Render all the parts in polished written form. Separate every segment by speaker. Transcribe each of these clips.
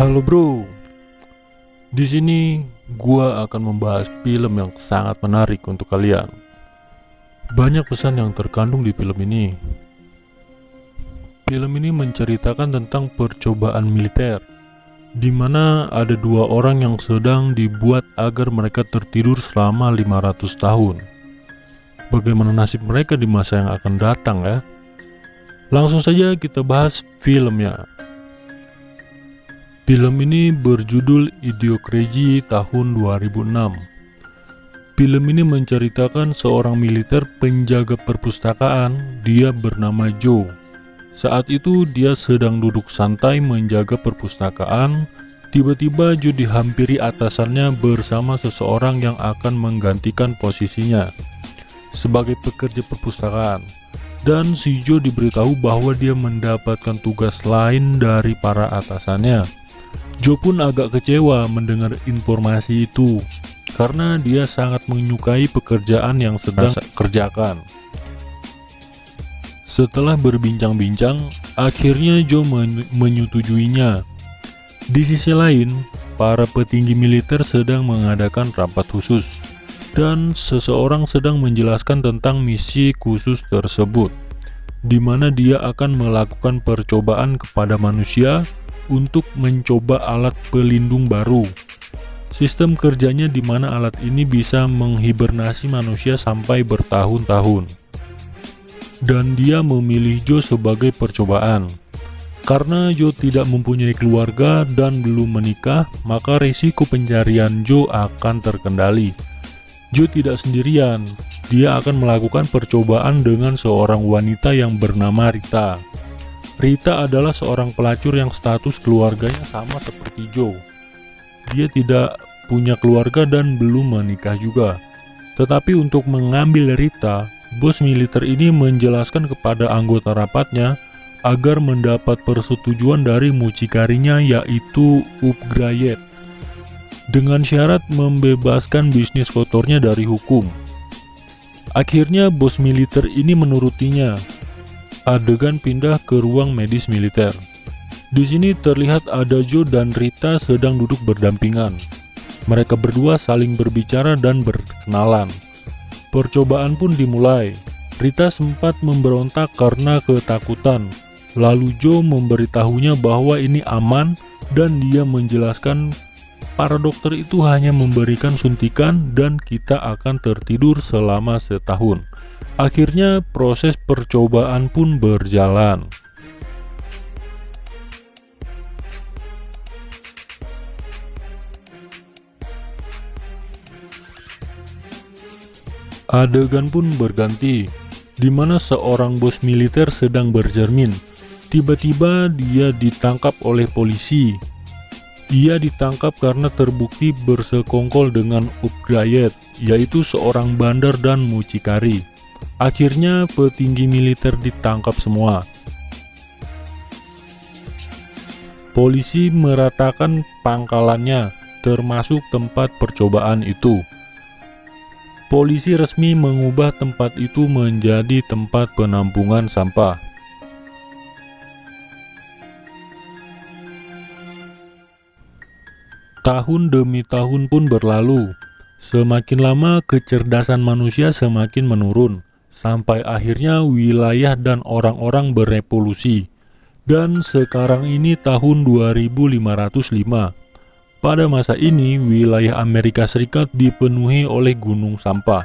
Speaker 1: Halo bro, di sini gua akan membahas film yang sangat menarik untuk kalian. Banyak pesan yang terkandung di film ini. Film ini menceritakan tentang percobaan militer, di mana ada dua orang yang sedang dibuat agar mereka tertidur selama 500 tahun. Bagaimana nasib mereka di masa yang akan datang ya? Langsung saja kita bahas filmnya. Film ini berjudul Idiocracy tahun 2006. Film ini menceritakan seorang militer penjaga perpustakaan, dia bernama Joe. Saat itu dia sedang duduk santai menjaga perpustakaan, tiba-tiba Joe dihampiri atasannya bersama seseorang yang akan menggantikan posisinya sebagai pekerja perpustakaan. Dan si Joe diberitahu bahwa dia mendapatkan tugas lain dari para atasannya. Joe pun agak kecewa mendengar informasi itu, karena dia sangat menyukai pekerjaan yang sedang kerjakan. Setelah berbincang-bincang, akhirnya Joe menyetujuinya. Di sisi lain, para petinggi militer sedang mengadakan rapat khusus, dan seseorang sedang menjelaskan tentang misi khusus tersebut, di mana dia akan melakukan percobaan kepada manusia untuk mencoba alat pelindung baru. Sistem kerjanya di mana alat ini bisa menghibernasi manusia sampai bertahun-tahun. Dan dia memilih Joe sebagai percobaan. Karena Joe tidak mempunyai keluarga dan belum menikah, maka risiko pencarian Joe akan terkendali. Joe tidak sendirian, dia akan melakukan percobaan dengan seorang wanita yang bernama Rita. Rita adalah seorang pelacur yang status keluarganya sama seperti Joe. Dia tidak punya keluarga dan belum menikah juga. Tetapi untuk mengambil Rita, bos militer ini menjelaskan kepada anggota rapatnya agar mendapat persetujuan dari mucikarinya, yaitu Upgrayet, dengan syarat membebaskan bisnis kotornya dari hukum. Akhirnya bos militer ini menurutinya. Adegan pindah ke ruang medis militer. Di sini terlihat ada Joe dan Rita sedang duduk berdampingan. Mereka berdua saling berbicara dan berkenalan. Percobaan pun dimulai. Rita sempat memberontak karena ketakutan. Lalu Joe memberitahunya bahwa ini aman dan dia menjelaskan para dokter itu hanya memberikan suntikan dan kita akan tertidur selama setahun. Akhirnya proses percobaan pun berjalan. Adegan pun berganti, di mana seorang bos militer sedang bercermin. Tiba-tiba dia ditangkap oleh polisi. Ia ditangkap karena terbukti bersekongkol dengan Upgrayet, yaitu seorang bandar dan mucikari. Akhirnya petinggi militer ditangkap semua. Polisi meratakan pangkalannya, termasuk tempat percobaan itu. Polisi resmi mengubah tempat itu menjadi tempat penampungan sampah. Tahun demi tahun pun berlalu. Semakin lama kecerdasan manusia semakin menurun, sampai akhirnya wilayah dan orang-orang berevolusi. Dan sekarang ini tahun 2505. Pada masa ini, wilayah Amerika Serikat dipenuhi oleh gunung sampah.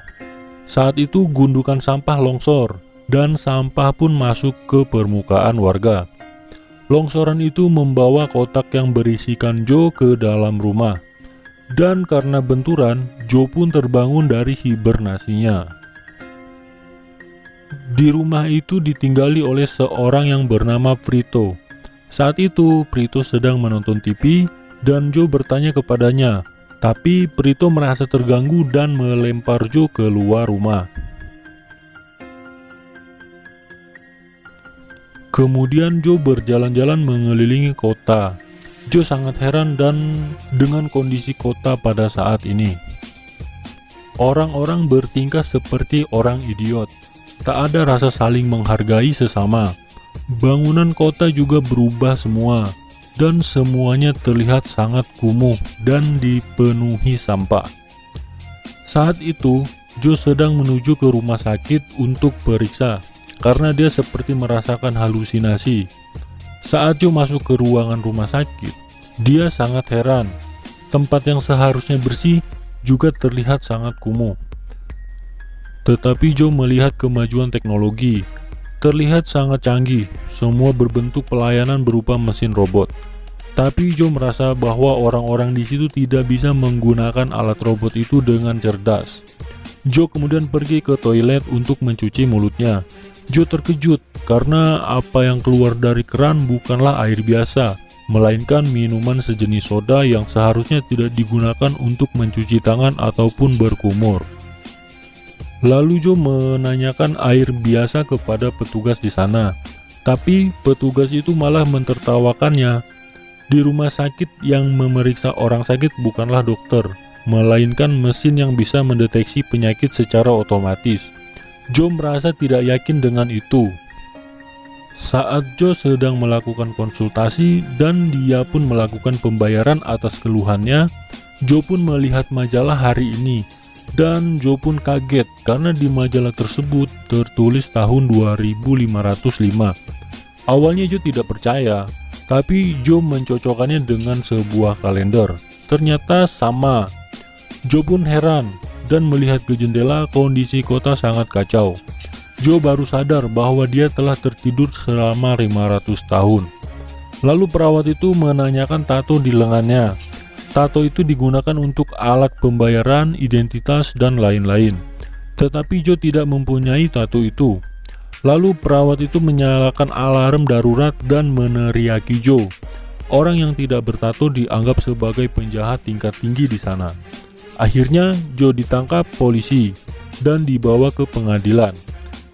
Speaker 1: Saat itu gundukan sampah longsor, dan sampah pun masuk ke permukaan warga. Longsoran itu membawa kotak yang berisikan Joe ke dalam rumah. Dan karena benturan, Joe pun terbangun dari hibernasinya. Di rumah itu ditinggali oleh seorang yang bernama Prito. Saat itu, Prito sedang menonton TV, dan Joe bertanya kepadanya. Tapi Prito merasa terganggu dan melempar Joe keluar rumah. Kemudian Joe berjalan-jalan mengelilingi kota. Joe sangat heran dengan kondisi kota pada saat ini. Orang-orang bertingkah seperti orang idiot. Tak ada rasa saling menghargai sesama. Bangunan kota juga berubah semua. dan semuanya terlihat sangat kumuh dan dipenuhi sampah. Saat itu, Joe sedang menuju ke rumah sakit untuk periksa karena dia seperti merasakan halusinasi. Saat Joe masuk ke ruangan rumah sakit, dia sangat heran. Tempat yang seharusnya bersih juga terlihat sangat kumuh. Tetapi Joe melihat kemajuan teknologi. Terlihat sangat canggih, semua berbentuk pelayanan berupa mesin robot. Tapi Joe merasa bahwa orang-orang di situ tidak bisa menggunakan alat robot itu dengan cerdas. Joe kemudian pergi ke toilet untuk mencuci mulutnya. Joe terkejut karena apa yang keluar dari keran bukanlah air biasa, melainkan minuman sejenis soda yang seharusnya tidak digunakan untuk mencuci tangan ataupun berkumur. Lalu Joe menanyakan air biasa kepada petugas di sana, tapi petugas itu malah mentertawakannya. Di rumah sakit yang memeriksa orang sakit bukanlah dokter, melainkan mesin yang bisa mendeteksi penyakit secara otomatis. Joe merasa tidak yakin dengan itu. Saat Joe sedang melakukan konsultasi dan dia pun melakukan pembayaran atas keluhannya, Joe pun melihat majalah hari ini. Dan Joe pun kaget karena di majalah tersebut tertulis tahun 2505. Awalnya Joe tidak percaya, tapi Joe mencocokkannya dengan sebuah kalender. Ternyata sama. Joe pun heran dan melihat ke jendela, kondisi kota sangat kacau. Joe baru sadar bahwa dia telah tertidur selama 500 tahun. Lalu perawat itu menanyakan tato di lengannya. Tato itu digunakan untuk alat pembayaran, identitas, dan lain-lain. Tetapi Joe tidak mempunyai tato itu. Lalu perawat itu menyalakan alarm darurat dan meneriaki Joe. Orang yang tidak bertato dianggap sebagai penjahat tingkat tinggi di sana. Akhirnya Joe ditangkap polisi dan dibawa ke pengadilan.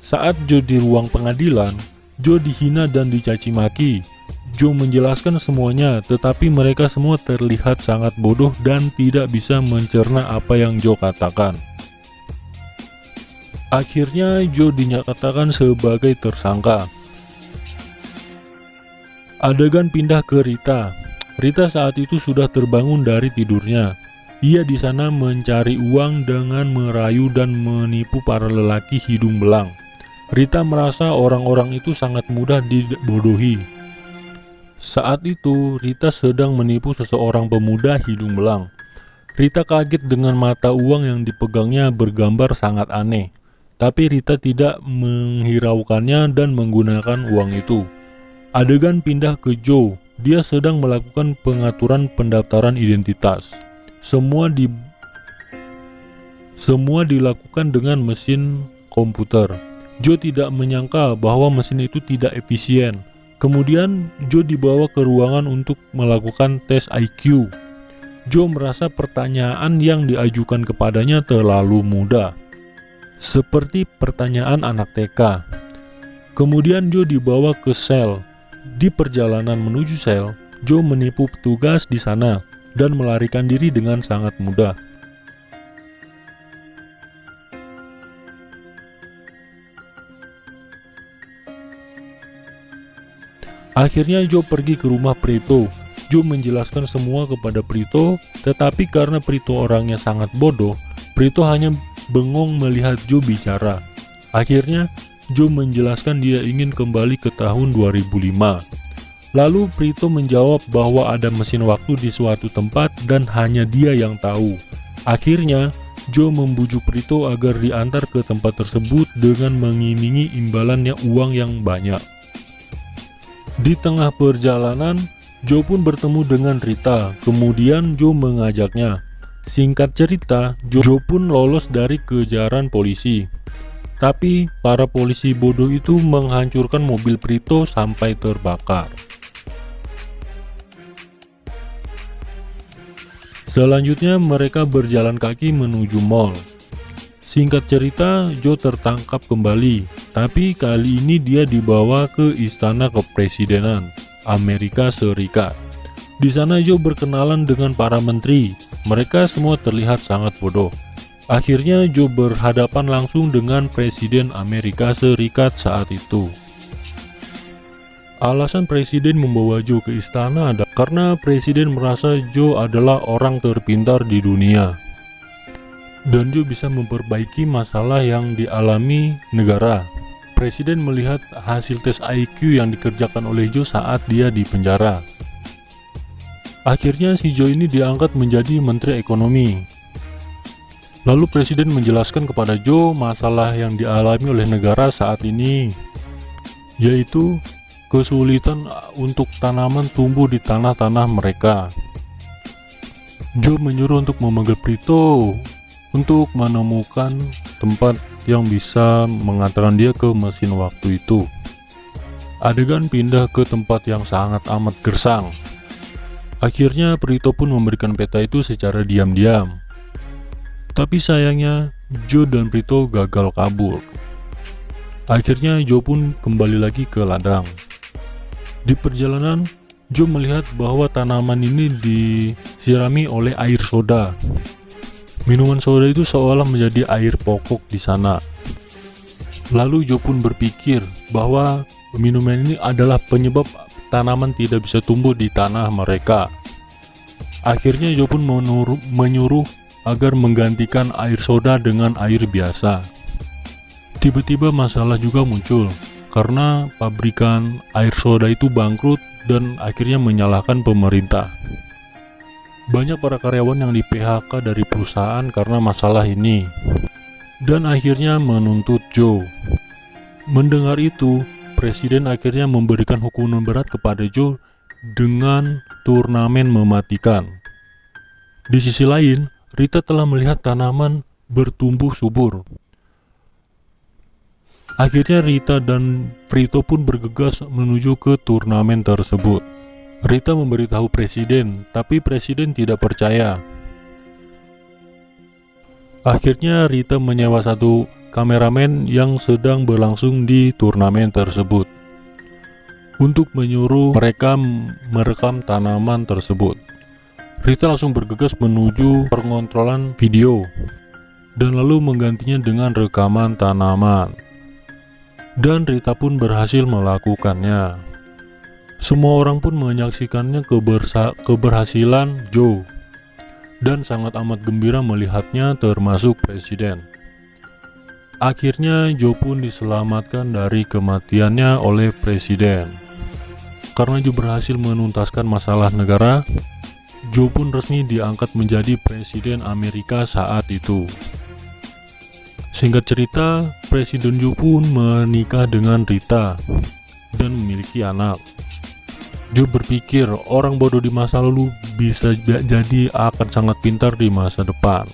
Speaker 1: Saat Joe di ruang pengadilan, Joe dihina dan dicaci maki. Joe menjelaskan semuanya, tetapi mereka semua terlihat sangat bodoh dan tidak bisa mencerna apa yang Joe katakan. Akhirnya Joe dinyatakan sebagai tersangka. Adegan pindah ke Rita. Rita saat itu sudah terbangun dari tidurnya. Ia di sana mencari uang dengan merayu dan menipu para lelaki hidung belang. Rita merasa orang-orang itu sangat mudah dibodohi. Saat itu, Rita sedang menipu seseorang pemuda hidung belang. Rita kaget dengan mata uang yang dipegangnya bergambar sangat aneh. Tapi Rita tidak menghiraukannya dan menggunakan uang itu. Adegan pindah ke Joe. Dia sedang melakukan pengaturan pendaftaran identitas. Semua dilakukan dengan mesin komputer. Joe tidak menyangka bahwa mesin itu tidak efisien. Kemudian Joe dibawa ke ruangan untuk melakukan tes IQ. Joe merasa pertanyaan yang diajukan kepadanya terlalu mudah, seperti pertanyaan anak TK. Kemudian Joe dibawa ke sel. Di perjalanan menuju sel, Joe menipu petugas di sana dan melarikan diri dengan sangat mudah. Akhirnya Joe pergi ke rumah Prito. Joe menjelaskan semua kepada Prito, tetapi karena Prito orangnya sangat bodoh, Prito hanya bengong melihat Joe bicara. Akhirnya Joe menjelaskan dia ingin kembali ke tahun 2005. Lalu Prito menjawab bahwa ada mesin waktu di suatu tempat dan hanya dia yang tahu. Akhirnya Joe membujuk Prito agar diantar ke tempat tersebut dengan mengiming-imingi imbalannya uang yang banyak. Di tengah perjalanan, Joe pun bertemu dengan Rita. Kemudian Joe mengajaknya. Singkat cerita, Joe pun lolos dari kejaran polisi. Tapi para polisi bodoh itu menghancurkan mobil Prito sampai terbakar. Selanjutnya mereka berjalan kaki menuju mall. Singkat cerita, Joe tertangkap kembali, tapi kali ini dia dibawa ke istana kepresidenan Amerika Serikat. Di sana Joe berkenalan dengan para menteri. Mereka semua terlihat sangat bodoh. Akhirnya Joe berhadapan langsung dengan Presiden Amerika Serikat saat itu. Alasan presiden membawa Joe ke istana adalah karena presiden merasa Joe adalah orang terpintar di dunia. Dan Joe bisa memperbaiki masalah yang dialami negara. Presiden melihat hasil tes IQ yang dikerjakan oleh Joe saat dia di penjara. Akhirnya si Joe ini diangkat menjadi Menteri Ekonomi. Lalu presiden menjelaskan kepada Joe masalah yang dialami oleh negara saat ini, yaitu kesulitan untuk tanaman tumbuh di tanah-tanah mereka. Joe menyuruh untuk memanggil Prito untuk menemukan tempat yang bisa mengantarkan dia ke mesin waktu itu. Adegan pindah ke tempat yang sangat amat gersang. Akhirnya Prito pun memberikan peta itu secara diam-diam. Tapi sayangnya Joe dan Prito gagal kabur. Akhirnya Joe pun kembali lagi ke ladang. Di perjalanan, Joe melihat bahwa tanaman ini disirami oleh air soda. Minuman soda itu seolah menjadi air pokok di sana. Lalu Joe pun berpikir bahwa minuman ini adalah penyebab tanaman tidak bisa tumbuh di tanah mereka. Akhirnya Joe pun menyuruh agar menggantikan air soda dengan air biasa. Tiba-tiba masalah juga muncul karena pabrikan air soda itu bangkrut dan akhirnya menyalahkan pemerintah. Banyak para karyawan yang di PHK dari perusahaan karena masalah ini, dan akhirnya menuntut Joe. Mendengar itu, presiden akhirnya memberikan hukuman berat kepada Joe dengan turnamen mematikan. Di sisi lain, Rita telah melihat tanaman bertumbuh subur. Akhirnya Rita dan Prito pun bergegas menuju ke turnamen tersebut. Rita memberitahu presiden, tapi presiden tidak percaya. Akhirnya Rita menyewa satu kameramen yang sedang berlangsung di turnamen tersebut untuk menyuruh mereka merekam tanaman tersebut. Rita langsung bergegas menuju pengontrolan video dan lalu menggantinya dengan rekaman tanaman. Dan Rita pun berhasil melakukannya. Semua orang pun menyaksikannya keberhasilan Joe dan sangat amat gembira melihatnya, termasuk presiden. Akhirnya Joe pun diselamatkan dari kematiannya oleh presiden. Karena Joe berhasil menuntaskan masalah negara, Joe pun resmi diangkat menjadi presiden Amerika saat itu. Singkat cerita, Presiden Joe pun menikah dengan Rita dan memiliki anak. Joe berpikir orang bodoh di masa lalu bisa jadi akan sangat pintar di masa depan.